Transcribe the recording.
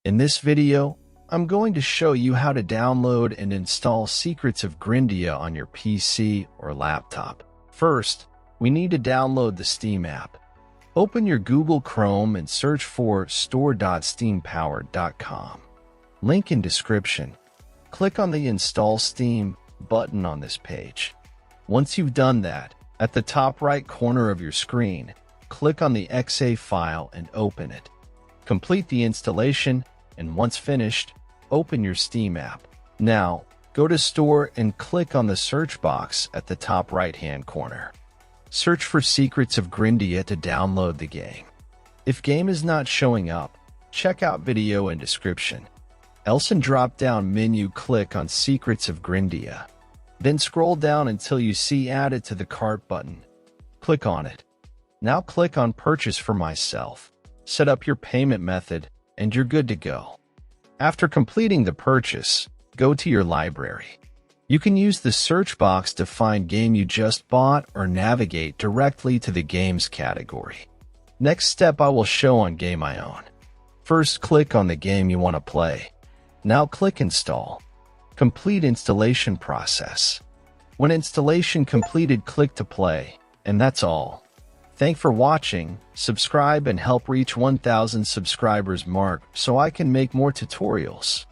In this video, I'm going to show you how to download and install Secrets of Grindea on your PC or laptop. First, we need to download the Steam app. Open your Google Chrome and search for store.steampowered.com. Link in description. Click on the Install Steam button on this page. Once you've done that, at the top right corner of your screen, click on the .exe file and open it. Complete the installation, and once finished, open your Steam app. Now, go to Store and click on the search box at the top right-hand corner. Search for Secrets of Grindea to download the game. If game is not showing up, check out video in description. Else in drop-down menu, click on Secrets of Grindea. Then scroll down until you see Add it to the cart button. Click on it. Now click on Purchase for myself. Set up your payment method, and you're good to go. After completing the purchase, go to your library. You can use the search box to find game you just bought or navigate directly to the games category. Next step I will show on Game I Own. First, click on the game you want to play. Now click Install. Complete installation process. When installation completed, click to play, and that's all. Thanks for watching. Subscribe and help reach 1,000 subscribers mark so I can make more tutorials.